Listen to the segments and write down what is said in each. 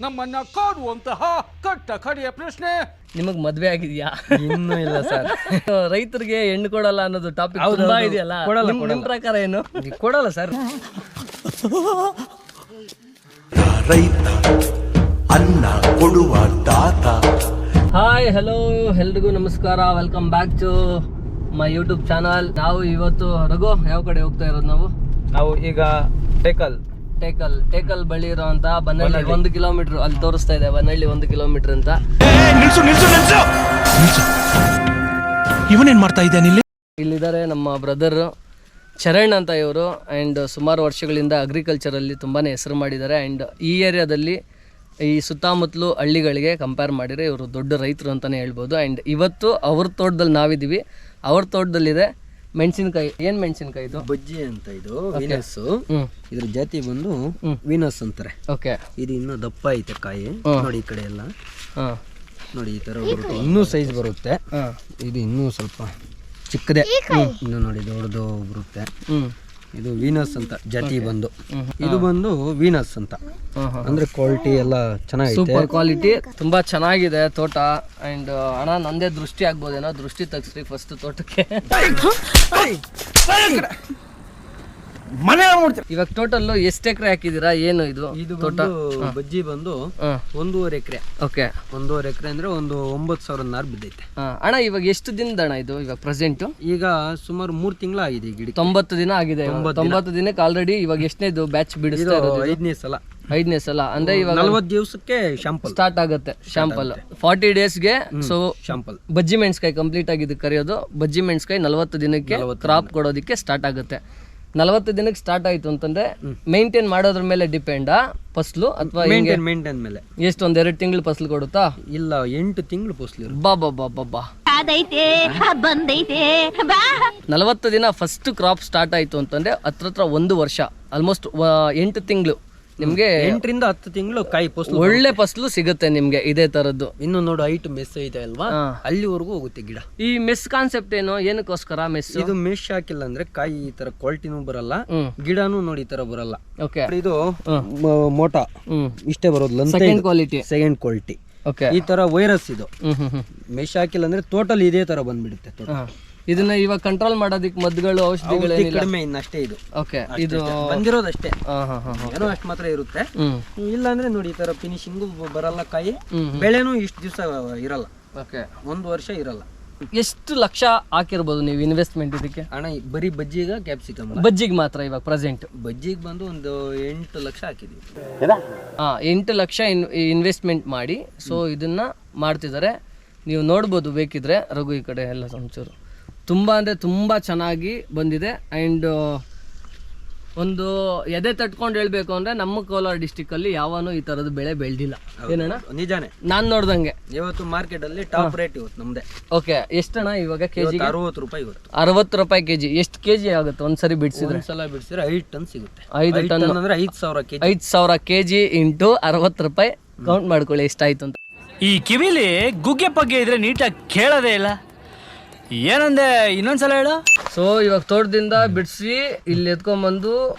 ನಮ್ಮನ್ನ ಕಾಡುವಂತಹ ಕಟ್ಟ ಕಡೆಯ ಪ್ರಶ್ನೆ, ನಿಮಗೆ ಮದ್ವೆ ಆಗಿದೆಯಾ? ಇನ್ನೂ ಇಲ್ಲ ಸರ್. ರೈತರಿಗೆ ಹೆಣ್ಣು ಕೊಡಲ್ಲ ಅನ್ನೋದು ಟಾಪಿಕ್ ತುಂಬಾ ಇದೆಯಲ್ಲ, ನಿಮ್ಮ ಪ್ರಕಾರ ಏನು? ಕೊಡಲ್ಲ ಸರ್. ರೈತ ಅನ್ನ ಕೊಡುವ ದಾತ. ಹಾಯ್ ಹಲೋ ಎಲ್ರಿಗೂ ನಮಸ್ಕಾರ, welcome back to my YouTube channel. ನಾವು ಇವತ್ತು ರಘು ಯಾವ ಕಡೆ ಹೋಗ್ತಾ ಇರೋದು? ನಾವು ಈಗ ಟೇಕಲ್ ಬಳಿ ಇರೋಂತ ಬನ್ನಳ್ಳಿ 1 ಕಿಲೋಮೀಟರ್ ಅಲ್ಲಿ ತೋರಿಸ್ತಾ ಇದೆ, ಬನ್ನಳ್ಳಿ 1 ಕಿಲೋಮೀಟರ್ ಅಂತ. ಇವನೇನ್ ಮಾಡ್ತಾ ಇದ್ದಾನೆ ಇಲ್ಲಿ? ಇಲ್ಲಿದ್ದಾರೆ ನಮ್ಮ ಬ್ರದರ್ ಚರಣ್ ಅಂತ ಇವರು. ಆ್ಯಂಡ್ ಸುಮಾರು ವರ್ಷಗಳಿಂದ ಅಗ್ರಿಕಲ್ಚರಲ್ಲಿ ತುಂಬಾ ಹೆಸರು ಮಾಡಿದ್ದಾರೆ. ಆ್ಯಂಡ್ ಈ ಏರಿಯಾದಲ್ಲಿ ಈ ಸುತ್ತಮುತ್ತಲು ಹಳ್ಳಿಗಳಿಗೆ ಕಂಪೇರ್ ಮಾಡಿದರೆ ಇವರು ದೊಡ್ಡ ರೈತರು ಅಂತಲೇ ಹೇಳ್ಬೋದು. ಆ್ಯಂಡ್ ಇವತ್ತು ಅವ್ರ ತೋಟದಲ್ಲಿ ನಾವಿದ್ದೀವಿ. ಅವ್ರ ತೋಟದಲ್ಲಿದೆ ಮೆಣಸಿನ್ಕಾಯಿ. ಏನು ಮೆಣಸಿನ್ಕಾಯಿ ಇದು? ಬಜ್ಜಿ ಅಂತ. ಇದು ವೀನಸ್. ಇದ್ರ ಜಾತಿ ಬಂದು ವೀನಸ್ ಅಂತಾರೆ. ಓಕೆ. ಇದು ಇನ್ನೂ ದಪ್ಪ ಐತೆ ಕಾಯಿ. ನೋಡಿ ಈ ಕಡೆ ಎಲ್ಲ ನೋಡಿ ಈ ತರ ಬರುತ್ತೆ, ಇನ್ನೂ ಸೈಜ್ ಬರುತ್ತೆ. ಇದು ಇನ್ನೂ ಸ್ವಲ್ಪ ಚಿಕ್ಕದೆ, ಇನ್ನು ನೋಡಿ ದೊಡ್ಡದು ಬರುತ್ತೆ. ಇದು ವೀನಸ್ ಅಂತ ಜಾತಿ ಬಂದು. ಇದು ಬಂದು ವೀನಸ್ ಅಂತ ಅಂದ್ರೆ ಕ್ವಾಲಿಟಿ ಎಲ್ಲ ಚೆನ್ನಾಗಿದೆ, ಸೂಪರ್ ಕ್ವಾಲಿಟಿ, ತುಂಬಾ ಚೆನ್ನಾಗಿದೆ ತೋಟ. ಅಂಡ್ ಅಣ್ಣ ನಂದೇ ದೃಷ್ಟಿ ಆಗ್ಬೋದೇನೋ, ದೃಷ್ಟಿ ತಗ್ಸ್ರಿ ಫಸ್ಟ್ ತೋಟಕ್ಕೆ. ಇವಾಗ ಟೋಟಲ್ ಎಷ್ಟು ಎಕರೆ ಹಾಕಿದೀರಾ? ಏನು ಇದು ತೋಟ? ಬಜ್ಜಿ ಬಂದು 1.5 ಎಕರೆ. ಓಕೆ, 1.5 ಎಕರೆ ಅಂದ್ರೆ ಒಂದು 9,000 ನಾರು ಬಿದ್ದೈತೆ. ಅಣ್ಣ ಇವಾಗ ಎಷ್ಟು ದಿನದ ಅಣ್ಣ ಇದು ಇವಾಗ ಪ್ರೆಸೆಂಟ್? ಈಗ ಸುಮಾರು 3 ತಿಂಗಳು ಆಗಿದೆ ಗಿಡ. 90 ದಿನ ಆಗಿದೆ. 90 ದಿನಕ್ಕೆ ಆಲ್ರೆಡಿ ಇವಾಗ ಎಷ್ಟನೇದು ಬ್ಯಾಚ್ ಬಿಡಿಸ್ತಾ ಇರೋದು? 5ನೇ ಸಲ ಅಂದ್ರೆ ಇವಾಗ 40 ದಿವಸಕ್ಕೆ ಶಾಂಪಲ್ ಸ್ಟಾರ್ಟ್ ಆಗುತ್ತೆ. ಶಾಂಪಲ್ 40 ಡೇಸ್ಗೆ. ಸೊ ಶಾಂಪಲ್ ಬಜ್ಜಿ ಮೆಣಸ್ಕಾಯಿ ಕಂಪ್ಲೀಟ್ ಆಗಿದ್ದು ಕರೆಯೋದು. ಬಜ್ಜಿ ಮೆಣಸ್ಕಾಯಿ 40 ದಿನಕ್ಕೆ ಕ್ರಾಪ್ ಕೊಡೋದಕ್ಕೆ ಸ್ಟಾರ್ಟ್ ಆಗುತ್ತೆ. 40 ದಿನಕ್ಕೆ ಸ್ಟಾರ್ಟ್ ಆಯ್ತು ಅಂತಂದ್ರೆ ಮೇಂಟೈನ್ ಮಾಡೋದ್ರ ಮೇಲೆ ಡಿಪೆಂಡಾ ಫಸ್ಲು, ಅಥವಾ ಮೇಂಟೈನ್ ಮೇಲೆ? ಎಷ್ಟು ಒಂದ್ 2 ತಿಂಗಳು ಫಸಲು ಕೊಡುತ್ತಾ? ಇಲ್ಲ, 8 ತಿಂಗಳು ಫಸಲು. ಬಾ 40 ದಿನ ಫಸ್ಟ್ ಕ್ರಾಪ್ ಸ್ಟಾರ್ಟ್ ಆಯ್ತು ಅಂತಂದ್ರೆ ಹತ್ರ 1 ವರ್ಷ, ಆಲ್ಮೋಸ್ಟ್ 8 ತಿಂಗಳು ನಿಮ್ಗೆ. 8 ರಿಂದ 10 ತಿಂಗಳು ಕಾಯಿ ಫಸಲು, ಒಳ್ಳೆ ಫಸಲು ಸಿಗುತ್ತೆ ನಿಮ್ಗೆ ಇದೇ ತರದ್ದು. ಇನ್ನು ನೋಡು ಹೈಟ್ ಮೆಸ್ ಐತೆ ಅಲ್ವಾ, ಅಲ್ಲಿವರೆಗೂ ಹೋಗುತ್ತೆ ಗಿಡ. ಈ ಮೆಸ್ ಕಾನ್ಸೆಪ್ಟ್ ಏನು, ಏನಕ್ಕೋಸ್ಕರ ಮೆಸ್? ಇದು ಮೆಶ್ ಹಾಕಿಲ್ಲ ಅಂದ್ರೆ ಕಾಯಿ ಈ ತರ ಕ್ವಾಲಿಟಿನೂ ಬರಲ್ಲ, ಗಿಡನೂ ನೋಡಿ ಈ ತರ ಬರಲ್ಲ. ಓಕೆ. ಇದು ಮೋಟಾ ಇಷ್ಟೇ ಬರೋದು, ಸೆಕೆಂಡ್ ಕ್ವಾಲಿಟಿ. ಓಕೆ. ಈ ತರ ವೈರಸ್ ಇದು ಮೆಶ್ ಹಾಕಿಲ್ಲ ಅಂದ್ರೆ ಟೋಟಲ್ ಇದೇ ತರ ಬಂದ್ಬಿಡುತ್ತೆ. ಇದನ್ನ ಇವಾಗ ಕಂಟ್ರೋಲ್ ಮಾಡೋದಕ್ಕೆ ಮದ್ದುಗಳು, ಔಷಧಿಗಳು ಕಡಿಮೆ ಇನ್ನಷ್ಟೇ ಇದು. ಓಕೆ. ಇದು ಬಂದಿರೋದಷ್ಟೇ, ಏನೋ ಅಷ್ಟು ಮಾತ್ರ ಇರುತ್ತೆ. ಇಲ್ಲ ಅಂದ್ರೆ ನೋಡಿ ಈ ತರ ಫಿನಿಶಿಂಗು ಬರಲ್ಲ ಕಾಯಿ, ಬೆಳೆನೂ ಇಷ್ಟು ದಿವಸ ಇರಲ್ಲ. ಓಕೆ. 1 ವರ್ಷ ಇರಲ್ಲ. ಎಷ್ಟು ಲಕ್ಷ ಹಾಕಿರ್ಬೋದು ನೀವು ಇನ್ವೆಸ್ಟ್ಮೆಂಟ್ ಇದಕ್ಕೆ? ಹಣ ಬರೀ ಬಜ್ಜಿಗ ಕ್ಯಾಪ್ಸಿಕಮ್ ಬಜ್ಜಿಗೆ ಮಾತ್ರ ಇವಾಗ ಪ್ರೆಸೆಂಟ್ ಬಜ್ಜಿಗೆ ಬಂದು ಒಂದು 8 ಲಕ್ಷ ಹಾಕಿದೀವಿ. 8 ಲಕ್ಷ ಇನ್ವೆಸ್ಟ್ಮೆಂಟ್ ಮಾಡಿ ಸೊ ಇದನ್ನ ಮಾಡ್ತಿದ್ದಾರೆ. ನೀವು ನೋಡ್ಬೋದು ಬೇಕಿದ್ರೆ. ರಘು ಈ ಕಡೆ ಎಲ್ಲ ಒಂಚೂರು ತುಂಬ ಅಂದರೆ ತುಂಬ ಚೆನ್ನಾಗಿ ಬಂದಿದೆ. ಆ್ಯಂಡ್ ಒಂದು ಎದೆ ತಟ್ಕೊಂಡು ಹೇಳ್ಬೇಕು ಅಂದರೆ ನಮ್ಮ ಕೋಲಾರ ಡಿಸ್ಟಿಕ್ಕಲ್ಲಿ ಯಾವನೂ ಈ ಥರದ ಬೆಳೆ ಬೆಳೆದಿಲ್ಲ. ಏನಣ್ಣ? ನಿಜಾನೇ, ನಾನು ನೋಡ್ದಂಗೆ ಇವತ್ತು ಮಾರ್ಕೆಟಲ್ಲಿ ಟಾಪ್ ರೇಟ್ ಇವತ್ತು ನಮ್ಮದೇ. ಓಕೆ. ಎಷ್ಟಣ್ಣ ಇವಾಗ ಕೆಜಿ? 60 ರೂಪಾಯಿ ಇವತ್ತು. 60 ರೂಪಾಯಿ ಕೆಜಿ. ಎಷ್ಟು ಕೆಜಿ ಆಗುತ್ತೆ ಒಂದ್ಸರಿ ಬಿಡಿಸಿದ್ರೆ? ಒಂದ್ಸಲ ಬಿಡಿಸಿದ್ರೆ 5 ಟನ್ ಸಿಗುತ್ತೆ. 5 ಟನ್ ಅಂದ್ರೆ 5,000 ಕೆಜಿ. 5,000 ಕೆಜಿ ಇಂಟು 60 ರೂಪಾಯಿ ಕೌಂಟ್ ಮಾಡ್ಕೊಳ್ಳಿ ಎಷ್ಟಾಯ್ತು ಅಂತ. ಈ ಕಿವಿಲಿ ಗುಗ್ಗೆ ಪಗ್ಗೆ ಇದ್ರೆ ನೀಟಾಗಿ ಕೇಳೋದೇ ಇಲ್ಲ. ಏನಂದೆ ಇನ್ನೊಂದ್ಸಲ ಹೇಳು. ಸೊ ಇವಾಗ ತೋಟದಿಂದ ಬಿಡಿಸಿ ಇಲ್ಲಿ ಎತ್ಕೊಂಡ್ಬಂದು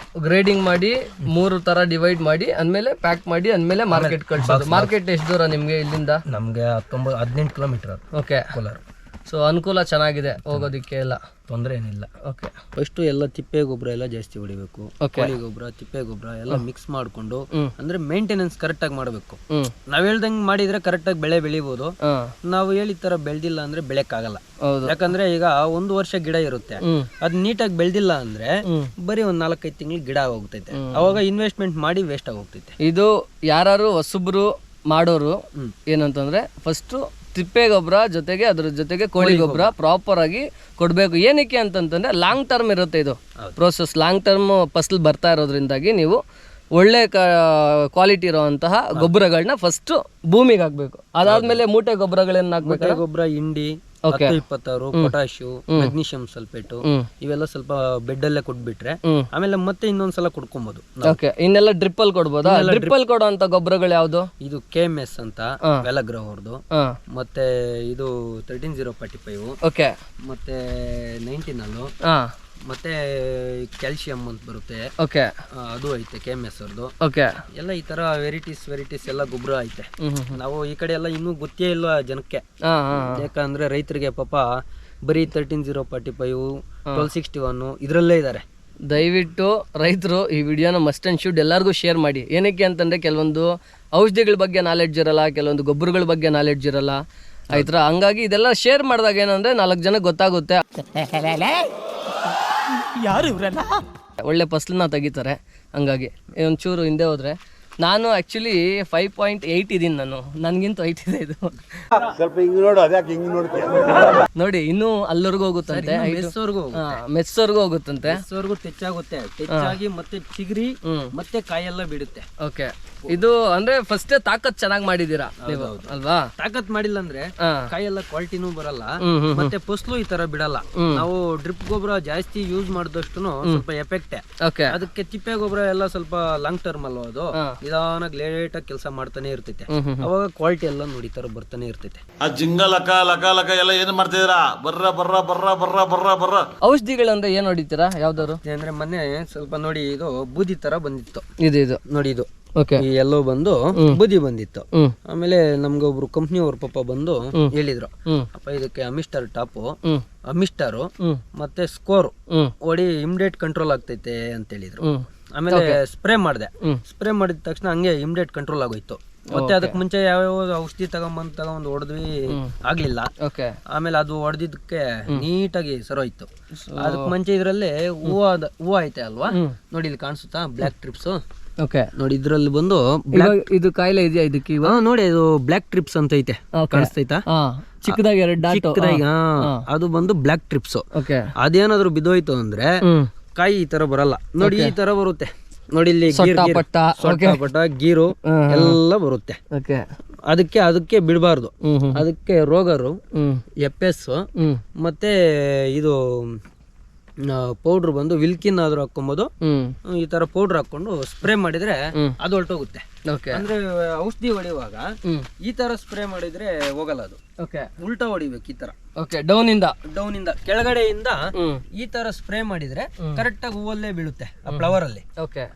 ಗ್ರೇಡಿಂಗ್ ಮಾಡಿ 3 ತರ ಡಿವೈಡ್ ಮಾಡಿ ಅಂದ್ಮೇಲೆ ಪ್ಯಾಕ್ ಮಾಡಿ ಅಂದ್ಮೇಲೆ ಮಾರ್ಕೆಟ್ ಕಳ್ಸೋದು. ಮಾರ್ಕೆಟ್ ಎಷ್ಟು ದೂರ ನಿಮ್ಗೆ ಇಲ್ಲಿಂದ? ನಮ್ಗೆ 18 ಕಿಲೋಮೀಟರ್. ಓಕೆ. ಕೋಲಾರ. ಸೊ ಅನುಕೂಲ ಚೆನ್ನಾಗಿದೆ ಹೋಗೋದಿಕ್ಕೆ, ಎಲ್ಲ ತೊಂದರೆ ಏನಿಲ್ಲ. ಓಕೆ. ಫಸ್ಟ್ ಎಲ್ಲ ತಿಪ್ಪೆ ಗೊಬ್ಬರ ಎಲ್ಲ ಜಾಸ್ತಿ ಹೊಡಿಬೇಕು. ಕೋಳಿ ಗೊಬ್ಬರ, ತಿಪ್ಪೆ ಗೊಬ್ಬರ ಎಲ್ಲ ಮಿಕ್ಸ್ ಮಾಡ್ಕೊಂಡು, ಅಂದ್ರೆ ಮೇಂಟೆನೆನ್ಸ್ ಕರೆಕ್ಟ್ ಆಗಿ ಮಾಡಬೇಕು. ನಾವ್ ಹೇಳ್ದಂಗೆ ಮಾಡಿದ್ರೆ ಕರೆಕ್ಟ್ ಆಗಿ ಬೆಳೆ ಬೆಳಿಬಹುದು. ನಾವು ಹೇಳಿದ ತರ ಬೆಳೆದಿಲ್ಲ ಅಂದ್ರೆ ಬೆಳೆಕ್ಕಾಗಲ್ಲ. ಯಾಕಂದ್ರೆ ಈಗ 1 ವರ್ಷ ಗಿಡ ಇರುತ್ತೆ, ಅದ್ ನೀಟಾಗಿ ಬೆಳೆದಿಲ್ಲ ಅಂದ್ರೆ ಬರೀ ಒಂದ್ 4-5 ತಿಂಗಳು ಗಿಡ ಹೋಗ್ತೈತೆ. ಅವಾಗ ಇನ್ವೆಸ್ಟ್ಮೆಂಟ್ ಮಾಡಿ ವೇಸ್ಟ್ ಆಗಿ ಹೋಗ್ತೈತೆ. ಇದು ಯಾರು ಹೊಸಬ್ರು ಮಾಡೋರು ಏನಂತಂದ್ರೆ ಫಸ್ಟ್ ತಿಪ್ಪೆ ಗೊಬ್ಬರ ಜೊತೆಗೆ ಅದ್ರ ಜೊತೆಗೆ ಕೋಳಿ ಗೊಬ್ಬರ ಪ್ರಾಪರ್ ಆಗಿ ಕೊಡಬೇಕು. ಏನಕ್ಕೆ ಅಂತಂತಂದ್ರೆ ಲಾಂಗ್ ಟರ್ಮ್ ಇರುತ್ತೆ ಇದು ಪ್ರೋಸೆಸ್. ಲಾಂಗ್ ಟರ್ಮ್ ಫಸಲು ಬರ್ತಾ ಇರೋದ್ರಿಂದಾಗಿ ನೀವು ಒಳ್ಳೆ ಕ್ವಾಲಿಟಿ ಇರುವಂತಹ ಗೊಬ್ಬರಗಳನ್ನ ಫಸ್ಟ್ ಭೂಮಿಗೆ ಹಾಕ್ಬೇಕು. ಅದಾದ್ಮೇಲೆ ಮೂಟೆ ಗೊಬ್ಬರಗಳನ್ನ ಹಾಕ್ಬೇಕು. ಗೊಬ್ಬರ ಹಿಂಡಿ 10-26 ಪೊಟ್ಯಾಶಿಯಂ, ಮೆಗ್ನೀಷಿಯಂ ಸಲ್ಫೇಟ್ ಇವೆಲ್ಲ ಸ್ವಲ್ಪ ಬೆಡ್ ಅಲ್ಲೇ ಕೊಟ್ಬಿಟ್ರೆ ಆಮೇಲೆ ಮತ್ತೆ ಇನ್ನೊಂದ್ಸಲ ಕೊಡ್ಕೊಬಹುದು. ಓಕೆ. ಇನ್ನೆಲ್ಲ ಡ್ರಿಪ್ ಅಲ್ಲಿ ಕೊಡ್ಬೋದಾ? ಡ್ರಿಪ್ ಅಲ್ಲಿ ಕೊಡುವಂತ ಗೊಬ್ಬರಗಳು ಯಾವ್ದು? ಇದು KMS ಅಂತ ವೆಲಗ್ರಾ ಅವ್ರದ್ದು, ಮತ್ತೆ ಇದು 13045, ಓಕೆ, ಮತ್ತೆ 19 ಮತ್ತೆ ಕ್ಯಾಲ್ಸಿಯಂ ಅಂತ ಬರುತ್ತೆ, ಓಕೆ ಅದು ಐತೆ KMS ಅವ್ರದ್ದು. ಓಕೆ ಎಲ್ಲ ಈ ತರ ವೆರೈಟೀಸ್ ಎಲ್ಲ ಗೊಬ್ಬರ ಐತೆ. ನಾವು ಈ ಕಡೆ ಎಲ್ಲ ಇನ್ನೂ ಗೊತ್ತೇ ಇಲ್ಲ ಜನಕ್ಕೆ. ಯಾಕಂದ್ರೆ ರೈತರಿಗೆ ಪಾಪ ಬರೀ 13-045 1261 ಇದರಲ್ಲೇ ಇದ್ದಾರೆ. ದಯವಿಟ್ಟು ರೈತರು ಈ ವಿಡಿಯೋನ ಮಸ್ಟ್ ಆ್ಯಂಡ್ ಶುಡ್ ಎಲ್ಲರಿಗೂ ಶೇರ್ ಮಾಡಿ. ಏನಕ್ಕೆ ಅಂತಂದರೆ ಕೆಲವೊಂದು ಔಷಧಿಗಳ ಬಗ್ಗೆ ನಾಲೆಡ್ಜ್ ಇರಲ್ಲ, ಕೆಲವೊಂದು ಗೊಬ್ಬರಗಳ ಬಗ್ಗೆ ನಾಲೆಡ್ಜ್ ಇರಲ್ಲ ಆಯ್ತಾ. ಹಂಗಾಗಿ ಇದೆಲ್ಲ ಶೇರ್ ಮಾಡಿದಾಗ ಏನಂದರೆ 4 ಜನಕ್ಕೆ ಗೊತ್ತಾಗುತ್ತೆ, ಯಾರು ಇವರೆಲ್ಲ ಒಳ್ಳೆ ಫಸಲನ್ನ ತೆಗಿತಾರೆ. ಹಂಗಾಗಿ ಒಂಚೂರು ಹಿಂದೆ ಹೋದರೆ ನಾನು ಆ್ಯಕ್ಚುಲಿ 5.8 ಇದ್ದೀನಿ, ನನಗಿಂತ ಹೈಟ್ ಇದೆ ಇದು. ಸ್ವಲ್ಪ ಹಿಂಗ್ ನೋಡು, ಅದ್ಯಾಕೆ ಹಿಂಗ್ ನೋಡ್ತೀಯ? ನೋಡಿ ಇನ್ನೂ ಅಲ್ಲವರೆಗೂ ಹೋಗುತ್ತಂತೆ, ಮೆಸ್ಸವರೆಗೂ ಹೋಗುತ್ತಂತೆ, ತೆಚ್ಚಾಗುತ್ತೆ. ತೆಚ್ಚಾಗಿ ಮತ್ತೆ ಚಿಗುರಿ ಮತ್ತೆ ಕಾಯೆಲ್ಲ ಬಿಡುತ್ತೆ. ಓಕೆ, ಇದು ಅಂದ್ರೆ ಫಸ್ಟ್ ತಾಕತ್ ಚೆನ್ನಾಗಿ ಮಾಡಿದೀರಾ ನೀವು ಅಲ್ವಾ? ತಾಕತ್ ಮಾಡಿಲ್ಲ ಅಂದ್ರೆ ಕಾಯೆಲ್ಲ ಕ್ವಾಲಿಟಿನೂ ಬರಲ್ಲ, ಮತ್ತೆ ಫಸಲು ಈ ತರ ಬಿಡಲ್ಲ. ನಾವು ಡ್ರಿಪ್ ಗೊಬ್ಬರ ಜಾಸ್ತಿ ಯೂಸ್ ಮಾಡಿದಷ್ಟು ಸ್ವಲ್ಪ ಎಫೆಕ್ಟ್. ಅದಕ್ಕೆ ತಿಪ್ಪೆ ಗೊಬ್ಬರ ಎಲ್ಲ ಸ್ವಲ್ಪ ಲಾಂಗ್ ಟರ್ಮ್ ಅಲ್ವಾ, ಅದು ನಿಧಾನಾಗಿ ಲೇಟ್ ಆಗಿ ಕೆಲಸ ಮಾಡ್ತಾನೆ ಇರ್ತೈತೆ. ಅವಾಗ ಕ್ವಾಲಿಟಿ ಎಲ್ಲ ನೋಡಿ ತರ ಬರ್ತಾನೆ ಇರ್ತೈತೆ. ಆ ಜಿಂಗ ಲಕ ಲಕ ಲಕ ಎಲ್ಲ ಏನ್ ಮಾಡ್ತಿದ್ದೀರಾ? ಬರ್ರ ಔಷಧಿಗಳಂದ್ರೆ ಏನ್ ಹೊಡಿತೀರಾ? ಯಾವ್ದಾರು ಅಂದ್ರೆ ಮೊನ್ನೆ ಸ್ವಲ್ಪ ನೋಡಿ ಇದು ಬೂದಿ ತರ ಬಂದಿತ್ತು, ಇದು ನೋಡಿ ಇದು ಈ ಎಲ್ಲೋ ಬಂದು ಬೂದಿ ಬಂದಿತ್ತು. ಆಮೇಲೆ ನಮ್ಗೆ ಒಬ್ರು ಕಂಪ್ನಿ ಅವ್ರ ಪಾಪ ಬಂದು ಹೇಳಿದ್ರು, ಅಪ್ಪ ಇದಕ್ಕೆ ಅಮಿಸ್ಟರ್ ಟಾಪು, ಅಮಿಸ್ಟರು ಮತ್ತೆ ಸ್ಕೋರ್ ಹೊಡಿ ಇಮಿಡಿಯೇಟ್ ಕಂಟ್ರೋಲ್ ಆಗ್ತೈತೆ ಅಂತ ಹೇಳಿದ್ರು. ಆಮೇಲೆ ಸ್ಪ್ರೇ ಮಾಡಿದೆ, ಸ್ಪ್ರೇ ಮಾಡಿದ ತಕ್ಷಣ ಹಂಗೆ ಇಮಿಡಿಯೇಟ್ ಕಂಟ್ರೋಲ್ ಆಗೋಯ್ತು. ಮತ್ತೆ ಅದಕ್ಕೆ ಮುಂಚೆ ಯಾವ ಔಷಧಿ ತಗೊಂಡ್ ಹೊಡೆದ್ವಿ, ಆಗ್ಲಿಲ್ಲ. ಆಮೇಲೆ ಅದು ಹೊಡೆದಿದ್ದಕ್ಕೆ ನೀಟಾಗಿ ಸರೋಯ್ತು. ಅದಕ್ಕೆ ಮುಂಚೆ ಇದ್ರಲ್ಲಿ ಹೂವು ಐತೆ ಅಲ್ವಾ, ನೋಡಿ ಇಲ್ಲಿ ಕಾಣಿಸುತ್ತಾ ಬ್ಲಾಕ್ ಟ್ರಿಪ್ಸ್. ನೋಡಿ ಇದ್ರಲ್ಲಿ ಬಂದು ಇದು ಕಾಯಿಲೆ ಇದೆಯಾ ಇದಕ್ಕೆ? ನೋಡಿ ಇದು ಬ್ಲಾಕ್ ಟ್ರಿಪ್ಸ್ ಅಂತ ಐತೆ, ಕಾಣಿಸ್ತೈತಾ? ಚಿಕ್ಕದಾಗಿ ಅದು ಬಂದು ಬ್ಲಾಕ್ ಟ್ರಿಪ್ಸ್. ಅದೇನಾದ್ರು ಬಿದ್ದೋಯ್ತು ಅಂದ್ರೆ ಕಾಯಿ ಈ ತರ ಬರಲ್ಲ, ನೋಡಿ ಈ ತರ ಬರುತ್ತೆ. ನೋಡಿ ಇಲ್ಲಿ ಪಟ್ಟ ಗೀರು ಎಲ್ಲ ಬರುತ್ತೆ. ಅದಕ್ಕೆ ಬಿಡಬಾರ್ದು. ಅದಕ್ಕೆ ರೋಗರು, ಎಪ್ಪೆಸ್ ಮತ್ತೆ ಇದು ಪೌಡ್ರ್ ಬಂದು ವಿಲ್ಕಿನ್ ಆದ್ರೂ ಹಾಕೊಬಹುದು. ಈ ತರ ಪೌಡ್ರ್ ಹಾಕೊಂಡು ಸ್ಪ್ರೇ ಮಾಡಿದ್ರೆ ಅದು ಹೊರಟೋಗುತ್ತೆ. ಅಂದ್ರೆ ಔಷಧಿ ಹೊಡೆಯುವಾಗ ಈ ತರ ಸ್ಪ್ರೇ ಮಾಡಿದ್ರೆ ಹೋಗಲ್ಲ, ಅದು ಉಲ್ಟಾ ಹೊಡಿಬೇಕು. ಈ ತರ ಡೌನ್ ಇಂದ ಕೆಳಗಡೆಯಿಂದ ಈ ತರ ಸ್ಪ್ರೇ ಮಾಡಿದ್ರೆ ಕರೆಕ್ಟ್ ಆಗಿ ಹೂವಲ್ಲೇ ಬೀಳುತ್ತೆ, ಆ ಫ್ಲವರ್ ಅಲ್ಲಿ.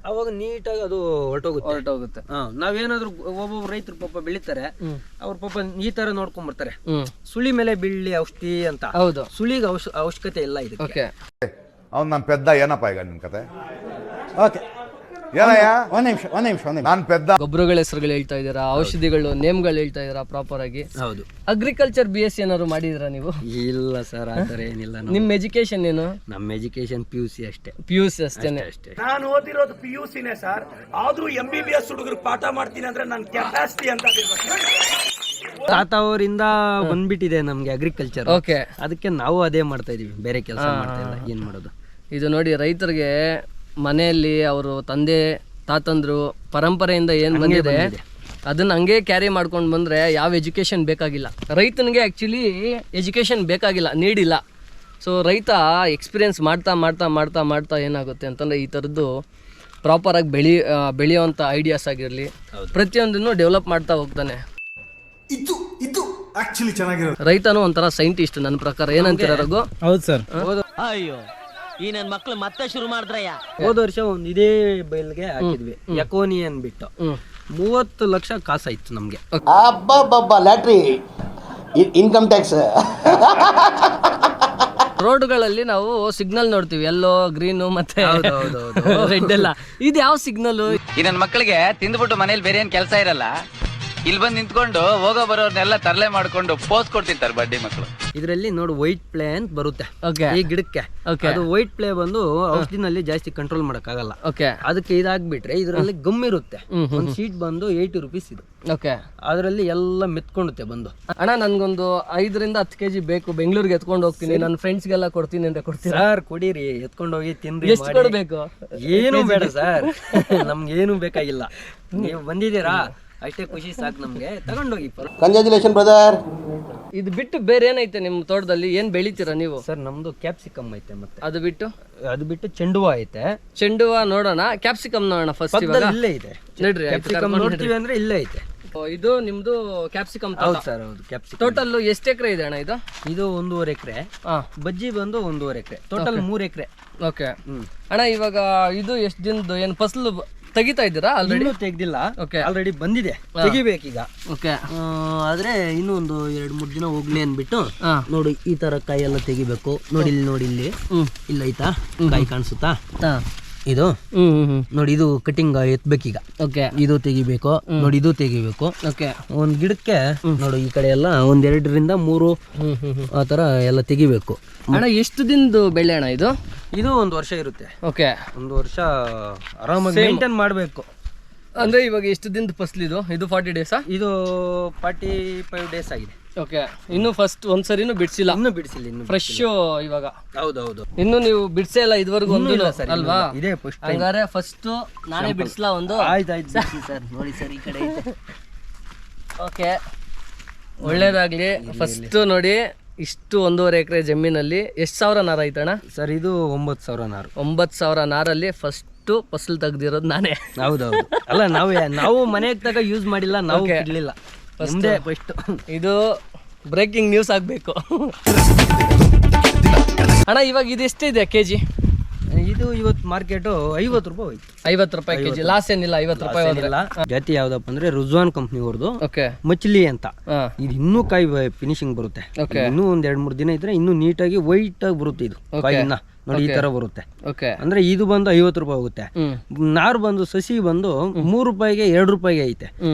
ಅವಾಗ ನೀಟಾಗಿ ಅದು ಹೊರಟೋಗುತ್ತೆ. ನಾವೇನಾದ್ರೂ ಒಬ್ಬೊಬ್ಬ ರೈತರು ಪಾಪ ಬೆಳಿತಾರೆ, ಅವ್ರ ಪಾಪ ಈ ತರ ನೋಡ್ಕೊಂಡ್ ಬರ್ತಾರೆ, ಸುಳಿ ಮೇಲೆ ಬೀಳಿ ಔಷಧಿ ಅಂತ. ಸುಳಿಗೆ ಅವಶ್ಯಕತೆ ಇಲ್ಲ ಇದಕ್ಕೆ. ಅವ್ನು ನನ್ನ ಪೆದ್ದ ಏನಪ್ಪ ಈಗ ನಿನ್ ಕತೆ? ಏನಯ್ಯ ಒಂದ್ ನಿಮಿಷ ನಾನು ಪೆದ್ದ. ಗೊಬ್ಬರಗಳ ಹೆಸರುಗಳು ಹೇಳ್ತಾ ಇದ್ದೀರಾ, ಔಷಧಿಗಳು ನೇಮ್ಗಳು ಹೇಳ್ತಾ ಇದ್ದೀರಾ ಪ್ರಾಪರ್ ಆಗಿ. ಹೌದು. ಅಗ್ರಿಕಲ್ಚರ್ BSc ಏನಾದ್ರು ಮಾಡಿದಿರಾ ನೀವು? ಇಲ್ಲ ಸರ್, ಆತರ ಏನಿಲ್ಲ. ನಿಮ್ ಎಜುಕೇಶನ್ ಏನು? ನಮ್ಮ ಎಜುಕೇಶನ್ PUC ಅಷ್ಟೇ. PUC ಅಷ್ಟೇನೆ? ನಾನು ಓದಿರೋದು PUCನೇ ಸರ್. ಆದ್ರೂ MBBS ಹುಡುಗರು ಪಾಠ ಮಾಡ್ತೀನಿ ಅಂದ್ರೆ ನನ್ನ ಕೆಪಾಸಿಟಿ ಅಂತ ತಾತ ಅವರಿಂದ ಬಂದ್ಬಿಟ್ಟಿದೆ ನಮ್ಗೆ ಅಗ್ರಿಕಲ್ಚರ್. ಅದಕ್ಕೆ ನಾವು ಅದೇ ಮಾಡ್ತಾ ಇದೀವಿ, ಬೇರೆ ಕೆಲಸ ಮಾಡ್ತಾ ಇಲ್ಲ. ಏನ್ ಮಾಡೋದು? ಇದು ನೋಡಿ, ರೈತರಿಗೆ ಮನೆಯಲ್ಲಿ ಅವರು ತಂದೆ ತಾತಂದ್ರು ಪರಂಪರೆಯಿಂದ ಏನ್ ಬಂದಿದೆ ಅದನ್ನ ಹಂಗೆ ಕ್ಯಾರಿ ಮಾಡ್ಕೊಂಡು ಬಂದ್ರೆ ಯಾವ ಎಜುಕೇಶನ್ ಬೇಕಾಗಿಲ್ಲ ರೈತನಿಗೆ. ಆಕ್ಚುಲಿ ಎಜುಕೇಶನ್ ಬೇಕಾಗಿಲ್ಲ, ನೀಡಿಲ್ಲ. ಸೊ ರೈತ ಎಕ್ಸ್ಪೀರಿಯನ್ಸ್ ಮಾಡ್ತಾ ಮಾಡ್ತಾ ಮಾಡ್ತಾ ಮಾಡ್ತಾ ಏನಾಗುತ್ತೆ ಅಂತಂದ್ರೆ ಈ ಥರದ್ದು ಪ್ರಾಪರಾಗಿ ಬೆಳೆಯುವಂಥ ಐಡಿಯಾಸ್ ಆಗಿರಲಿ, ಪ್ರತಿಯೊಂದನ್ನು ಡೆವಲಪ್ ಮಾಡ್ತಾ ಹೋಗ್ತಾನೆ. ಇದು ಆಕ್ಚುಲಿ ಚೆನ್ನಾಗಿರೋದು. ರೈತನು ಒಂಥರ ಸೈಂಟಿಸ್ಟ್ ನನ್ನ ಪ್ರಕಾರ. ಏನಂತೀರ ರಘು? ಹೌದು ಸರ್. ಅಯ್ಯೋ, ಈ ನನ್ ಮಕ್ಳು ಮತ್ತೆ ಶುರು ಮಾಡಿದ್ರಯ್ಯ. ಹೋದ ವರ್ಷ ಒಂದ್ ಇದೇ ಬೈಲ್ಗೆ ಹಾಕಿದ್ವಿ, ಯಕೋನಿ ಅನ್ಬಿಟ್ಟು 30 ಲಕ್ಷ ಕಾಸಾಯ್ತು ನಮ್ಗೆ. ಲ್ಯಾಟ್ರಿ, ಇನ್ಕಮ್ ಟ್ಯಾಕ್ಸ್. ರೋಡ್ಗಳಲ್ಲಿ ನಾವು ಸಿಗ್ನಲ್ ನೋಡ್ತೀವಿ, ಎಲ್ಲೋ ಗ್ರೀನು ಮತ್ತೆ ರೆಡ್ ಎಲ್ಲ. ಇದು ಯಾವ ಸಿಗ್ನಲ್? ಈ ನನ್ನ ಮಕ್ಕಳಿಗೆ ತಿಂದ್ಬಿಟ್ಟು ಮನೇಲಿ ಬೇರೆ ಏನ್ ಕೆಲಸ ಇರಲ್ಲ, ಇಲ್ಲಿ ಬಂದು ನಿಂತ್ಕೊಂಡು ಹೋಗೋ ಬರೋರ್ನೆಲ್ಲ ತರಲೆ ಮಾಡ್ಕೊಂಡು ಪೋಸ್ ಕೊಡ್ತಿರ್ತಾರೆ ಬಡ್ಡಿ ಮಕ್ಕಳು. ಇದರಲ್ಲಿ ನೋಡಿ ವೈಟ್ ಪ್ಲೇ ಅಂತ ಬರುತ್ತೆ ಈ ಗಿಡಕ್ಕೆ. ಅದು ವೈಟ್ ಪ್ಲೇ ಬಂದು ಔಷಧಿನಲ್ಲಿ ಜಾಸ್ತಿ ಕಂಟ್ರೋಲ್ ಮಾಡಕ್ ಆಗಲ್ಲ. ಅದಕ್ಕೆ ಇದಾಗ್ಬಿಟ್ರೆ ಇದರಲ್ಲಿ ಗಮ್ ಇರುತ್ತೆ. ಒಂದು ಶೀಟ್ ಬಂದು 80 ರೂಪೀಸ್ ಇದು. ಅದರಲ್ಲಿ ಎಲ್ಲ ಮೆತ್ಕೊಂಡುತ್ತೆ ಬಂದು. ಅಣ್ಣ ನನ್ಗೊಂದು 5 ರಿಂದ 10 kg ಬೇಕು, ಬೆಂಗಳೂರಿಗೆ ಎತ್ಕೊಂಡು ಹೋಗ್ತೀನಿ, ನನ್ನ ಫ್ರೆಂಡ್ಸ್ಗೆಲ್ಲ ಕೊಡ್ತೀನಿ ಅಂತ ಕೊಡ್ತೀರಾ? ಸರ್ ಕೊಡಿರಿ, ಎತ್ಕೊಂಡು ಹೋಗಿ ತಿನ್ರಿ. ಎಷ್ಟು ಕೊಡ್ಬೇಕು? ಏನು ಬೇಡ ಸರ್, ನಮ್ಗೆ ಏನು ಬೇಕಾಗಿಲ್ಲ. ನೀವು ಬಂದಿದ್ದೀರಾ ಅಷ್ಟೇ ಖುಷಿ ಸಾಕು ನಮ್ಗೆ, ತಗೊಂಡೋಗಿ. Congratulation brother. ಇದು ಬಿಟ್ಟು ಬೇರೆ ಏನೈತೆ ನಿಮ್ಮ ತೋಟದಲ್ಲಿ? ಏನ್ ಬೆಳಿತೀರಾ ನೀವು? ಸರ್ ನಮ್ದು ಕ್ಯಾಪ್ಸಿಕಮ್ ಐತೆ, ಮತ್ತೆ ಅದು ಬಿಟ್ಟು ಚೆಂಡು ಹೂವ ಐತೆ. ಚೆಂಡು ಹೂವ ನೋಡೋಣ, ಕ್ಯಾಪ್ಸಿಕಮ್ ನೋಡೋಣ ಫಸ್ಟ್. ಇಲ್ಲೇ ಇದೆ ನೋಡ್ರಿ, ಕ್ಯಾಪ್ಸಿಕಮ್ ನೋಡ್ತೀವಿ ಅಂದ್ರೆ ಇಲ್ಲೇ ಐತೆ. ಇದು ನಿಮ್ದು ಕ್ಯಾಪ್ಸಿಕಮ್ ಹೌದು ಸರ್, ಹೌದು ಕ್ಯಾಪ್ಸಿಕಮ್. ಟೋಟಲ್ ಎಷ್ಟು ಎಕರೆ ಇದೆ ಅಣ್ಣ ಇದು? ಇದು 1.5 ಎಕರೆ, ಬಜ್ಜಿ ಬಂದು 1.5 ಎಕರೆ, ಟೋಟಲ್ 3 ಎಕರೆ. ಓಕೆ ಅಣ್ಣ, ಇವಾಗ ಇದು ಎಷ್ಟು ದಿನದ್ದು ಏನು ಫಸಲು ತೆಗಿತಾ ಇದ್ದೀರಾ ಆಲ್ರೆಡಿ? ಇನ್ನೂ ತೆಗ್ದಿಲ್ಲ, ಓಕೆ ಆಲ್ರೆಡಿ ಬಂದಿದೆ, ತೆಗಿಬೇಕೀಗ. ಓಕೆ, ಆದ್ರೆ ಇನ್ನೂ ಒಂದು 2-3 ದಿನ ಹೋಗ್ಲಿ ಅನ್ಬಿಟ್ಟು ನೋಡಿ ಈ ತರ ಕಾಯಿ ಎಲ್ಲ ತೆಗಿಬೇಕು. ನೋಡಿ ಇಲ್ಲಿ ಇಲ್ಲ ಐತಾ ಕಾಯಿ ಕಾಣಿಸುತ್ತಾ ಇದು? ನೋಡಿ ಇದು ಕಟಿಂಗ್ ಎತ್ಬೇಕೀಗ. ಓಕೆ, ಇದು ತೆಗಿಬೇಕು. ನೋಡಿ ಇದು ತೆಗಿಬೇಕು. ಓಕೆ, ಒಂದ್ ಗಿಡಕ್ಕೆ ನೋಡಿ ಈ ಕಡೆ ಎಲ್ಲ 1-2-3 ಆ ತರ ಎಲ್ಲ ತೆಗಿಬೇಕು. ಅಣ್ಣ ಎಷ್ಟು ದಿನದ್ದು ಬೆಳೆ ಅಣ್ಣ ಇದು? ಇದು 1 ವರ್ಷ ಇರುತ್ತೆ. ಓಕೆ, 1 ವರ್ಷ ಆರಾಮಾಗಿ ಮೇಂಟೈನ್ ಮಾಡಬೇಕು. ಅಂದ್ರೆ ಇವಾಗ ಎಷ್ಟು ದಿನದ ಫಸಲು ಇದು? ಇದು 40 ಡೇಸಾ? ಇದು 45 ಡೇಸ್ ಆಗಿದೆ. ಓಕೆ, ಇನ್ನು ಫಸ್ಟ್ ಒಂದ್ಸರಿನೂ ಬಿಡ್ಸಿಲ್ಲ? ಇನ್ನೂ ಬಿಡಿಸಿಲ್ಲ, ಇನ್ನು ಫ್ರೆಶ್ ಇವಾಗ. ಹೌದೌದು, ಇನ್ನು ನೀವು ಬಿಡ್ಸೇ ಇಲ್ಲ ಇದುವರೆಗೂ ಒಂದು ಅಲ್ವಾ? ಇದೇ ಫಸ್ಟ್. ಹಂಗಾರೆ ಫಸ್ಟ್ ನಾನೇ ಬಿಡಿಸ್ಲಾ ಒಂದು? ಆಯ್ತಾಯ್ತು ಸರ್, ನೋಡಿ ಸರ್ ಈ ಕಡೆ ಐತೆ. ಓಕೆ, ಒಳ್ಳೇದಾಗ್ಲಿ. ಫಸ್ಟ್ ನೋಡಿ ಇಷ್ಟು 1.5 ಎಕರೆ ಜಮೀನಲ್ಲಿ ಎಷ್ಟು ಸಾವಿರ ನಾರ ಐತಣ್ಣ? ಸರ್ ಇದು 9,000 ನಾರು. 9,000 ನಾರಲ್ಲಿ ಫಸ್ಟ್ ಫಸಲು ತೆಗ್ದಿರೋದು ನಾನೇ. ಹೌದೌದು, ಅಲ್ಲ ನಾವು ಮನೆಗೆ ತಗ ಯೂಸ್ ಮಾಡಿಲ್ಲ, ನಾವು ಇಡ್ಲಿಲ್ಲ. ಫಸ್ಟ್ ಇದು ಬ್ರೇಕಿಂಗ್ ನ್ಯೂಸ್ ಆಗಬೇಕು. ಅಣ್ಣ ಇವಾಗ ಇದು ಎಷ್ಟಿದೆ ಕೆಜಿ? ಇದು ಇವತ್ತು ಮಾರ್ಕೆಟ್ 50 ರೂಪಾಯಿ ಹೋಯ್ತು. 50 ರೂಪಾಯಿ ಕೆಜಿ. ಲಾಸ್ ಏನಿಲ್ಲ 50 ರೂಪಾಯಿ ಹೋದ್ರಲ್ಲ. ಜಾತಿ ಯಾವ್ದಪ್ಪ ಅಂದ್ರೆ ರುಜ್ವಾನ್ ಕಂಪ್ನಿ ಅವ್ರದ್ದು ಓಕೆ, ಮಚ್ಲಿ ಅಂತ. ಇದು ಇನ್ನೂ ಕಾಯಿ ಫಿನಿಶಿಂಗ್ ಬರುತ್ತೆ. ಇನ್ನೂ 1-2-3 ದಿನ ಇದ್ರೆ ಇನ್ನೂ ನೀಟಾಗಿ ವೈಟ್ ಆಗಿ ಬರುತ್ತೆ ಇದು ಕಾಯಿನ. ನೋಡಿ ಈ ತರ ಬರುತ್ತೆ. ಓಕೆ, ಅಂದ್ರೆ ಇದು ಬಂದು 50 ರೂಪಾಯಿ ಹೋಗುತ್ತೆ. ನಾರು ಬಂದು ಸಸಿ ಬಂದು 3 ರೂಪಾಯಿಗೆ 2 ರೂಪಾಯಿಗೆ ಐತೆ.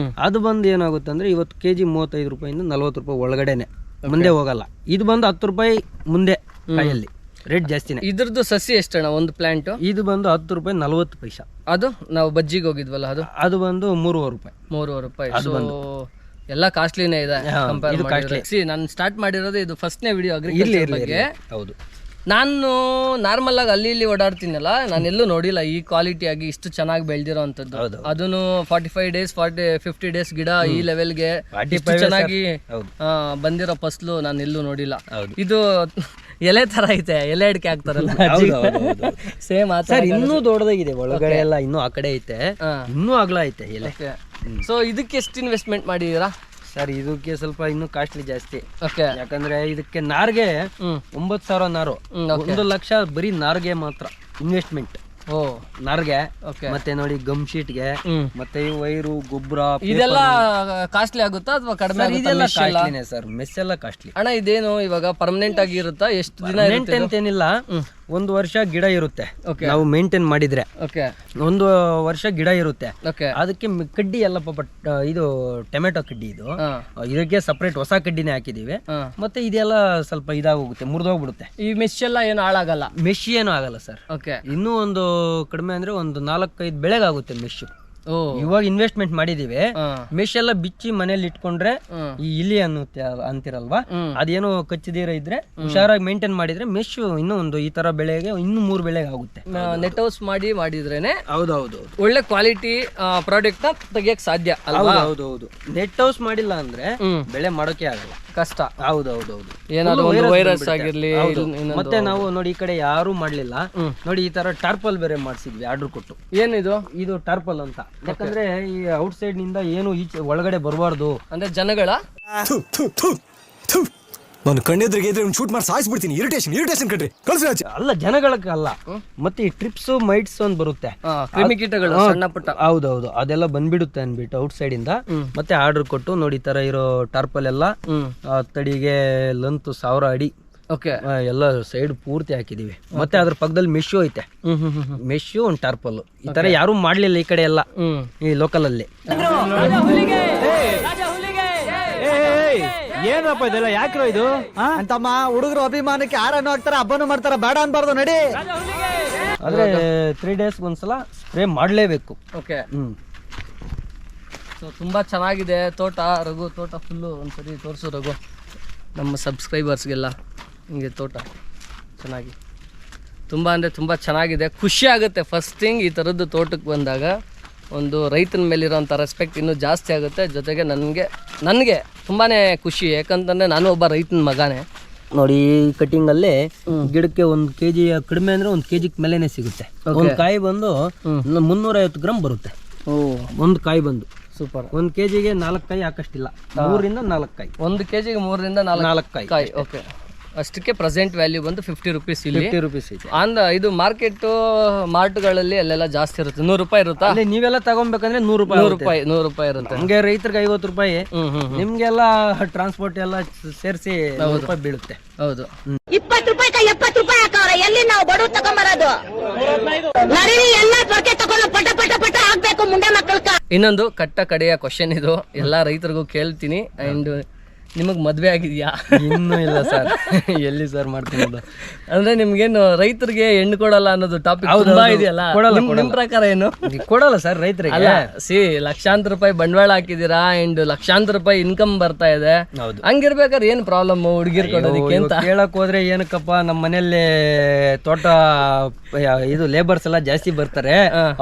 ಅದು ಬಂದು ಏನಾಗುತ್ತೆ ಅಂದ್ರೆ ಇವತ್ತು ಕೆಜಿ 35 ರೂಪಾಯಿಂದ 40 ರೂಪಾಯಿ ಒಳಗಡೆನೆ, ಮುಂದೆ ಹೋಗಲ್ಲ. ಇದು ಬಂದು 10 ರೂಪಾಯಿ ಮುಂದೆ ಕಾಯಲ್ಲಿ ರೇಟ್ ಜಾಸ್ತಿನೇ. ಇದ್ರದ್ದು ಸಸಿ ಎಷ್ಟಣ್ಣ ಒಂದು ಪ್ಲಾಂಟ್? ಇದು ಬಂದು 10 ರೂಪಾಯಿ 40 ಪೈಸಾ. ಅದು ನಾವು ಬಜ್ಜಿಗೆ ಹೋಗಿದ್ವಲ್ಲ ಅದು ಬಂದು 3.5 ರೂಪಾಯಿ. 3.5 ರೂಪಾಯಿ. ಎಲ್ಲ ಕಾಸ್ಟ್ಲಿನೇ ಇದೆ ಕಂಪೇರ್ ಮಾಡಿ. ನಾನು ಸ್ಟಾರ್ಟ್ ಮಾಡಿರೋದು ಇದು ಫಸ್ಟ್ನೇ ವಿಡಿಯೋ ಅಗ್ರಿಕಲ್ಚರ್ ಬಗ್ಗೆ. ಹೌದು, ನಾನು ನಾರ್ಮಲ್ ಆಗಿ ಅಲ್ಲಿ ಇಲ್ಲಿ ಓಡಾಡ್ತೀನಲ್ಲ, ನಾನು ಎಲ್ಲೂ ನೋಡಿಲ್ಲ ಈ ಕ್ವಾಲಿಟಿ ಆಗಿ ಇಷ್ಟು ಚೆನ್ನಾಗಿ ಬೆಳೆದಿರೋ ಅಂಥದ್ದು. ಅದನ್ನು 45 ಡೇಸ್ 50 ಡೇಸ್ ಗಿಡ ಈ ಲೆವೆಲ್ಗೆ ಚೆನ್ನಾಗಿ ಬಂದಿರೋ ಫಸಲು ನಾನು ಎಲ್ಲೂ ನೋಡಿಲ್ಲ. ಇದು ಎಲೆ ತರ ಐತೆ, ಎಲೆ ಅಡಿಕೆ ಹಾಕ್ತಾರಲ್ಲ ಸೇಮ್ ಆ ತರ. ಇನ್ನೂ ದೊಡ್ಡದಾಗಿದೆ ಒಳಗಡೆ ಎಲ್ಲ, ಇನ್ನೂ ಆ ಕಡೆ ಐತೆ, ಇನ್ನೂ ಅಗಲ ಐತೆ ಎಲೆ. ಸೊ ಇದಕ್ಕೆ ಎಷ್ಟು ಇನ್ವೆಸ್ಟ್ಮೆಂಟ್ ಮಾಡಿದೀರಾ ಸರ್? ಇದಕ್ಕೆ ಸ್ವಲ್ಪ ಇನ್ನೂ ಕಾಸ್ಟ್ಲಿ ಜಾಸ್ತಿ. ಓಕೆ, ಯಾಕಂದ್ರೆ ಇದಕ್ಕೆ ನಾರ್ಗೆ 9,000 ನಾರು, 1 ಲಕ್ಷ ಬರೀ ನಾರ್ಗೆ ಮಾತ್ರ ಇನ್ವೆಸ್ಟ್ಮೆಂಟ್. ನಾರ್ಗೆ ಮತ್ತೆ ನೋಡಿ ಗಮ್ ಶೀಟ್ಗೆ ಮತ್ತೆ ವೈರು ಗೊಬ್ಬರ ಇದೆಲ್ಲ ಕಾಸ್ಟ್ಲಿ ಆಗುತ್ತಾ ಅಥವಾ ಕಡಿಮೆ? ಇದೆಲ್ಲ ಕಾಸ್ಟ್ಲಿನೇ ಸರ್, ಮೆಸ್ ಎಲ್ಲ ಕಾಸ್ಟ್ಲಿ. ಅಣ್ಣ ಇದೇನು ಇವಾಗ ಪರ್ಮನೆಂಟ್ ಆಗಿ ಇರುತ್ತಾ? ಎಷ್ಟು ದಿನ ಏನಿಲ್ಲ, 1 ವರ್ಷ ಗಿಡ ಇರುತ್ತೆ ನಾವು ಮೇಂಟೈನ್ ಮಾಡಿದ್ರೆ. 1 ವರ್ಷ ಗಿಡ ಇರುತ್ತೆ. ಅದಕ್ಕೆ ಕಡ್ಡಿ ಎಲ್ಲ ಪಾಪ ಇದು ಟೊಮೆಟೊ ಕಡ್ಡಿ, ಇದಕ್ಕೆ ಸಪರೇಟ್ ಹೊಸ ಕಡ್ಡಿನೇ ಹಾಕಿದೀವಿ. ಮತ್ತೆ ಇದೆಲ್ಲ ಸ್ವಲ್ಪ ಇದಾಗೋಗುತ್ತೆ, ಮುರಿದೋಗ್ಬಿಡುತ್ತೆ. ಈ ಮೆಶ್ ಎಲ್ಲ ಏನು ಹಾಳಾಗಲ್ಲ? ಮೆಶ್ ಏನು ಆಗಲ್ಲ ಸರ್. ಇನ್ನೂ ಒಂದು ಕಡಿಮೆ ಅಂದ್ರೆ ಒಂದು 4-5 ಬೆಳೆಗಾಗುತ್ತೆ ಮೆಶ್. ಇವಾಗ ಇನ್ವೆಸ್ಟ್ಮೆಂಟ್ ಮಾಡಿದೀವಿ. ಮೆಶ್ ಎಲ್ಲ ಬಿಚ್ಚಿ ಮನೇಲಿ ಇಟ್ಕೊಂಡ್ರೆ ಈ ಇಲಿ ಅಂತಿರಲ್ವಾ, ಅದೇನೋ ಕಚ್ಚಿದೀರ ಇದ್ರೆ ಹುಷಾರಾಗಿ ಮೇಂಟೈನ್ ಮಾಡಿದ್ರೆ ಮೆಶ್ ಇನ್ನೂ ಒಂದು ಈ ತರ ಬೆಳೆಗೆ ಇನ್ನೂ 3 ಬೆಳೆಗೆ ಆಗುತ್ತೆ. ನೆಟ್ ಹೌಸ್ ಮಾಡಿದ್ರೇನೆ ಹೌದೌದು ಒಳ್ಳೆ ಕ್ವಾಲಿಟಿ ಪ್ರಾಡಕ್ಟ್ ನ ತೆಗಿಯಕ್ ಸಾಧ್ಯ ಅಲ್ವಾ? ಹೌದೌದು, ನೆಟ್ ಹೌಸ್ ಮಾಡಿಲ್ಲ ಅಂದ್ರೆ ಬೆಳೆ ಮಾಡೋಕೆ ಆಗಲ್ಲ, ಕಷ್ಟ. ಹೌದೌದೌದು, ಏನಾದ್ರು ವೈರಸ್ ಆಗಿರ್ಲಿ. ಮತ್ತೆ ನಾವು ನೋಡಿ ಈ ಕಡೆ ಯಾರು ಮಾಡ್ಲಿಲ್ಲ ನೋಡಿ, ಈ ತರ ಟಾರ್ಪಲ್ ಬೇರೆ ಮಾಡ್ಸಿದ್ವಿ ಆರ್ಡರ್ ಕೊಟ್ಟು. ಏನಿದು? ಇದು ಟಾರ್ಪಲ್ ಅಂತ. ಯಾಕಂದ್ರೆ ಈ ಔಟ್ ಸೈಡ್ ನಿಂದ ಏನು ಈಚೆ ಒಳಗಡೆ ಬರಬಾರ್ದು ಅಂದ್ರೆ ಜನಗಳ ನಾನು ಕಣ್ಣೆದ್ರಿಗೆ ಇದ್ರೆ ಶೂಟ್ ಮಾಡಿ ಸಾಯಿಸ್ಬಿಡ್ತೀನಿ. ಇರಿಟೇಷನ್ ಕಣ್ರಿ, ಕಳ್ಸಿ. ಅಲ್ಲ ಜನಗಳಕ್ಕಲ್ಲ, ಮತ್ತೆ ಈ ಟ್ರಿಪ್ಸ್ ಮೈಟ್ಸ್ ಒಂದು ಬರುತ್ತೆ, ಕ್ರಿಮಿಕೀಟಗಳು ಸಣ್ಣ ಪುಟ್ಟ. ಹೌದೌದು, ಅದೆಲ್ಲ ಬಂದ್ಬಿಡುತ್ತೆ ಅನ್ಬಿಟ್ಟು ಔಟ್ ಸೈಡ್ ಇಂದ ಮತ್ತೆ ಆರ್ಡರ್ ಕೊಟ್ಟು ನೋಡಿ ಈ ತರ ಇರೋ ಟಾರ್ಪಲ್ ಎಲ್ಲ ತಡಿಗೆ ಲಂತ್ 1000 ಅಡಿ ಎಲ್ಲ ಸೈಡ್ ಪೂರ್ತಿ ಹಾಕಿದೀವಿ. ಮತ್ತೆ ಅದ್ರ ಪಕ್ಕದಲ್ಲಿ ಮೆಶು ಐತೆ, ಮೆಶು ಒಂದು ಟಾರ್ಪಲ್. ಈ ತರ ಯಾರು ಮಾಡ್ಲಿಲ್ಲ ಈ ಕಡೆ ಎಲ್ಲ ಈ ಲೋಕಲ್ ಅಲ್ಲಿ. ಏನಪ್ಪ ಇದೆಲ್ಲ ಯಾಕ್ರೋ ಇದು ಅಂತಮ್ಮ? ಹುಡುಗರು ಅಭಿಮಾನಕ್ಕೆ ಯಾರನ್ನು ಹಾಕ್ತಾರ, ಹಬ್ಬನು ಮಾಡ್ತಾರ, ಬೇಡ ಅನ್ಬಾರ್ದು ನಡಿ. ಆದ್ರೆ 3 ಡೇಸ್ ಒಂದ್ಸಲ ಸ್ಪ್ರೇ ಮಾಡ್ಲೇಬೇಕು. ಸೊ ತುಂಬಾ ಚೆನ್ನಾಗಿದೆ ತೋಟ. ರಘು ತೋಟ ಫುಲ್ಲು ಒಂದ್ಸರಿ ತೋರಿಸು ರಘು ನಮ್ಮ ಸಬ್ಸ್ಕ್ರೈಬರ್ಸ್ಗೆಲ್ಲ. ಹಿಂಗೆ ತೋಟ ಚೆನ್ನಾಗಿ ತುಂಬ ಅಂದರೆ ತುಂಬ ಚೆನ್ನಾಗಿದೆ. ಖುಷಿ ಆಗುತ್ತೆ ಫಸ್ಟ್ ಥಿಂಗ್ ಈ ಥರದ್ದು ತೋಟಕ್ಕೆ ಬಂದಾಗ. ಒಂದು ರೈತನ ಮೇಲಿರೋಂಥ ರೆಸ್ಪೆಕ್ಟ್ ಇನ್ನೂ ಜಾಸ್ತಿ ಆಗುತ್ತೆ. ಜೊತೆಗೆ ನನಗೆ ತುಂಬಾ ಖುಷಿ, ಯಾಕಂತಂದರೆ ನಾನು ಒಬ್ಬ ರೈತನ ಮಗನೇ. ನೋಡಿ ಈ ಕಟಿಂಗ್ ಅಲ್ಲಿ ಗಿಡಕ್ಕೆ 1 kg ಕಡಿಮೆ ಅಂದ್ರೆ 1 kg ಮೇಲೆನೆ ಸಿಗುತ್ತೆ. ಒಂದು ಕಾಯಿ ಬಂದು 350 ಗ್ರಾಮ್ ಬರುತ್ತೆ ಒಂದು ಕಾಯಿ ಬಂದು. ಸೂಪರ್. 1 ಕೆಜಿಗೆ 4 ಕಾಯಿ ಹಾಕಷ್ಟಿಲ್ಲ, 3 ರಿಂದ 4 ಕಾಯಿ. 1 ಕೆಜಿಗೆ 3 ರಿಂದ 4 ಕಾಯಿ. ಓಕೆ, ಅಷ್ಟಕ್ಕೆ ಪ್ರೆಸೆಂಟ್ ವ್ಯಾಲ್ಯೂ ಬಂದು 50 ರುಪೀಸ್ ಇಲ್ಲಿ. 50 ರುಪೀಸ್ ಐತೆ. ಇದು ಮಾರ್ಕೆಟ್ ಮಾರ್ಟ್ಗಳಲ್ಲಿ ಅಲ್ಲೆಲ್ಲ ಜಾಸ್ತಿ ಇರುತ್ತೆ. 100 ರೂಪಾಯಿ ಇರುತ್ತಾ? ಅಲ್ಲಿ ನೀವೆಲ್ಲ ತಗೊಂಬೇಕಂದ್ರೆ 100 ರೂಪಾಯಿ. 100 ರೂಪಾಯಿ ಇರುತ್ತೆ. ನಮ್ಗೆ ರೈತರಿಗೆ 50 ರೂಪಾಯಿ, ನಿಮ್ಗೆಲ್ಲ ಟ್ರಾನ್ಸ್ಪೋರ್ಟ್ ಎಲ್ಲ ಸೇರಿಸಿ 100 ರೂಪಾಯಿ ಬೀಳುತ್ತೆ. ಹೌದು. 20 ರೂಪಾಯಿ 70 ರೂಪಾಯಿ ಹಾಕವ್ರೆ. ಎಲ್ಲಿ ನಾವು ಬಡವ್ರು ತಗೊಂಬರೋದು? ನಡೀರಿ ಎಲ್ಲ ಪೊರ್ಕೆ ತಗೊಂಡು ಪಟ ಪಟ ಪಟ ಹಾಕ್ಬೇಕು ಮುಂಡೆ ಮಕ್ಕಳ. ಇನ್ನೊಂದು ಕಟ್ಟ ಕಡೆಯ ಕ್ವಶನ್ ಇದು, ಎಲ್ಲಾ ರೈತರಿಗೂ ಕೇಳ್ತೀನಿ. ಅಂಡ್ ನಿಮಗ್ ಮದ್ವೆ ಆಗಿದ್ಯಾ? ಇನ್ನೂ ಇಲ್ಲ ಸರ್. ಎಲ್ಲಿ ಸರ್ ಮಾಡ್ತೀನಿ ಅಂದ್ರೆ ನಿಮ್ಗೇನು ರೈತರಿಗೆ ಹೆಣ್ಣು ಕೊಡಲ್ಲ ಅನ್ನೋದು ಟಾಪಿಕ್ ತುಂಬಾ ಇದೆಯಲ್ಲ, ನಿಮ್ ಪ್ರಕಾರ ಏನು? ಕೊಡಲ್ಲ ಸರ್ ರೈತರಿಗೆ. ಅಲ್ಲ, ಲಕ್ಷಾಂತರ ರೂಪಾಯಿ ಬಂಡವಾಳ ಹಾಕಿದೀರಾ ಅಂಡ್ ಲಕ್ಷಾಂತರ ರೂಪಾಯಿ ಇನ್ಕಮ್ ಬರ್ತಾ ಇದೆ. ಹಂಗಿರ್ಬೇಕಾದ್ರೆ ಏನ್ ಪ್ರಾಬ್ಲಮ್ ಹುಡುಗಿರ್ ಕೊಡೋದಕ್ಕೆ ಅಂತ ಕೇಳಕ್ ಹೋದ್ರೆ ಏನಕ್ಕಪ್ಪ, ನಮ್ಮ ಮನೆಯಲ್ಲಿ ತೋಟ ಇದು ಲೇಬರ್ಸ್ ಎಲ್ಲ ಜಾಸ್ತಿ ಬರ್ತಾರೆ,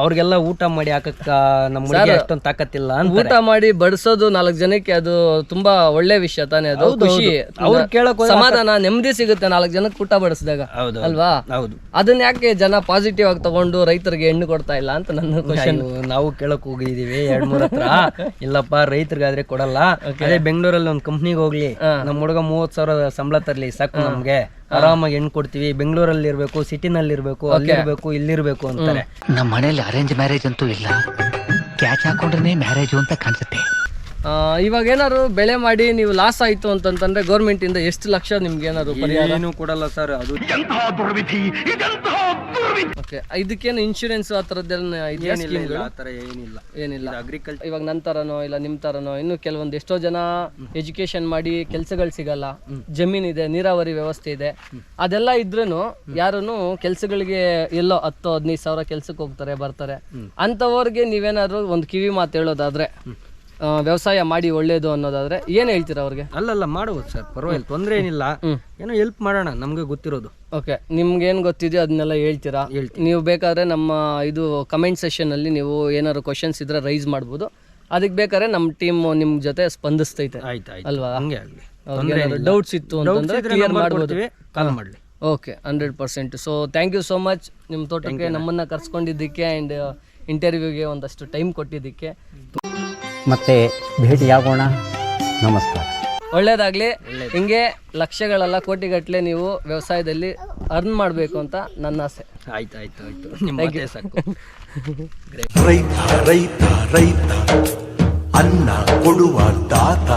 ಅವ್ರಿಗೆಲ್ಲ ಊಟ ಮಾಡಿ ಹಾಕಕ್ಕ ನಮ್ಮ ಅಷ್ಟೊಂದು ತಾಕತ್ತಿಲ್ಲ. ಊಟ ಮಾಡಿ ಬಡಿಸೋದು 4 ಜನಕ್ಕೆ ಅದು ತುಂಬಾ ಒಳ್ಳೆ ವಿಷಯ ತಾನೇ. ಅದು ಖುಷಿ, ಅವ್ರು ಕೇಳಕ್ ಸಮಾಧಾನ, ನೆಮ್ಮದಿ ಸಿಗುತ್ತೆ 4 ಜನಕ್ಕೆ ಊಟ ಬಡಿಸಿದಾಗ, ಅಲ್ವಾ? ಹೌದು. ಅದನ್ನ ಯಾಕೆ ಜನ ಪಾಸಿಟಿವ್ ಆಗಿ ತಗೊಂಡು ರೈತರಿಗೆ ಹೆಣ್ಣು ಕೊಡ್ತಾ ಇಲ್ಲ ಅಂತ ನನ್ನ ಕ್ವಶನ್. ನಾವು ಕೇಳಕ್ ಹೋಗಿದೀವಿ 2-3 ಹತ್ರ. ಇಲ್ಲಪ್ಪ ರೈತರಿಗಾದ್ರೆ ಕೊಡಲ್ಲ. ಅದೇ ಬೆಂಗಳೂರಲ್ಲಿ ಒಂದ್ ಕಂಪ್ನಿಗೆ ಹೋಗ್ಲಿ, ನಮ್ ಹುಡುಗ 30,000 ಸಂಬಳ ತರ್ಲಿ ಸಾಕು, ನಮ್ಗೆ ಆರಾಮಾಗಿ ಹೆಣ್ಣು ಕೊಡ್ತೀವಿ. ಬೆಂಗಳೂರಲ್ಲಿ ಇರ್ಬೇಕು, ಸಿಟಿನಲ್ಲಿ ಇರ್ಬೇಕು, ಅಲ್ಲಿರ್ಬೇಕು, ಇಲ್ಲಿರ್ಬೇಕು ಅಂತಾರೆ. ನಮ್ಮ ಮನೇಲಿ ಅರೇಂಜ್ ಮ್ಯಾರೇಜ್ ಅಂತೂ ಇಲ್ಲ, ಕ್ಯಾಚ್ ಹಾಕೊಂಡ್ರೆ ಮ್ಯಾರೇಜ್ ಅಂತ ಕಾಣಿಸುತ್ತೆ. ಇವಾಗ ಏನಾದ್ರು ಬೆಳೆ ಮಾಡಿ ನೀವು ಲಾಸ್ ಆಯ್ತು ಅಂತಂದ್ರೆ ಗೌರ್ಮೆಂಟ್ ಇಂದ ಎಷ್ಟು ಲಕ್ಷ ನಿಮ್ಗೆ ಏನಾದ್ರು ಪರಿಹಾರ? ಏನು ಕೊಡಲ್ಲ ಸರ್. ಅದು ಓಕೆ, ಇದಕ್ಕೇನು ಇನ್ಶೂರೆನ್ಸ್ ಆ ಥರದ್ದೆಲ್ಲ ಏನಿಲ್ಲ. ಅಗ್ರಿಕಲ್ಚರ್ ಇವಾಗ ನನ್ನ ತರನೋ ಇಲ್ಲ ನಿಮ್ ತರನೋ ಇನ್ನು ಕೆಲವೊಂದು ಎಷ್ಟೋ ಜನ ಎಜುಕೇಶನ್ ಮಾಡಿ ಕೆಲ್ಸಗಳು ಸಿಗಲ್ಲ, ಜಮೀನಿದೆ, ನೀರಾವರಿ ವ್ಯವಸ್ಥೆ ಇದೆ, ಅದೆಲ್ಲ ಇದ್ರೂ ಯಾರನ್ನು ಕೆಲ್ಸಗಳಿಗೆ ಎಲ್ಲೋ 10-15 ಸಾವಿರ ಕೆಲ್ಸಕ್ಕೆ ಹೋಗ್ತಾರೆ ಬರ್ತಾರೆ. ಅಂತವ್ರಿಗೆ ನೀವೇನಾದ್ರು ಒಂದು ಕಿವಿ ಮಾತು ಹೇಳೋದಾದ್ರೆ, ವ್ಯವಸಾಯ ಮಾಡಿ ಒಳ್ಳೇದು ಅನ್ನೋದಾದ್ರೆ ಏನ್ ಹೇಳ್ತೀರಾ ಅವ್ರಿಗೆ? ಅಲ್ಲಲ್ಲ ಮಾಡಬಹುದು ಸರ್, ಪರವಾಗಿಲ್ಲ, ತೊಂದ್ರೆ ಏನಿಲ್ಲ. ಏನೋ ಹೆಲ್ಪ್ ಮಾಡೋಣ ನಮ್ಗೆ ಗೊತ್ತಿರೋದು. ಓಕೆ, ನಿಮ್ಗೆ ಏನ್ ಗೊತ್ತಿದೆಯೋ ಅದನ್ನೆಲ್ಲ ಹೇಳ್ತೀರಾ? ನೀವು ಬೇಕಾದ್ರೆ ನಮ್ಮ ಇದು ಕಮೆಂಟ್ ಸೆಷನ್ ಅಲ್ಲಿ ನೀವು ಏನಾದ್ರು ಕ್ವಶನ್ಸ್ ಇದ್ರೆ ರೈಸ್ ಮಾಡ್ಬೋದು. ಅದಕ್ಕೆ ಬೇಕಾದ್ರೆ ನಮ್ಮ ಟೀಮ್ ನಿಮ್ ಜೊತೆ ಸ್ಪಂದಿಸ್ತೈತೆ, ಅಲ್ವಾ? ಹಂಗೆ ಆಗ್ಲಿ. ಡೌಟ್ಸ್ ಇತ್ತು ಅಂತಂದ್ರೆ ಕ್ಲಿಯರ್ ಮಾಡ್ಬೋದು, ಕಾಲ್ ಮಾಡ್ಲಿ. Okay, 100%. So thank you so much ನಿಮ್ಮ ತೋಟಕ್ಕೆ ನಮ್ಮನ್ನ ಕರ್ಸ್ಕೊಂಡಿದ್ದಕ್ಕೆ ಆ್ಯಂಡ್ ಇಂಟರ್ವ್ಯೂಗೆ ಒಂದಷ್ಟು ಟೈಮ್ ಕೊಟ್ಟಿದ್ದಕ್ಕೆ. ಮತ್ತೆ ಭೇಟಿಯಾಗೋಣ. ನಮಸ್ಕಾರ. ಒಳ್ಳೇದಾಗ್ಲಿ. ಹಿಂಗೆ ಲಕ್ಷಗಳೆಲ್ಲ ಕೋಟಿಗಟ್ಟಲೆ ನೀವು ವ್ಯವಸಾಯದಲ್ಲಿ ಅರ್ನ್ ಮಾಡಬೇಕು ಅಂತ ನನ್ನ ಆಸೆ. ಆಯ್ತು ನಿಮ್ಮ ಸಾಕು. ರೈತ ರೈತ ರೈತ ಅನ್ನ ಕೊಡುವ ದಾತ.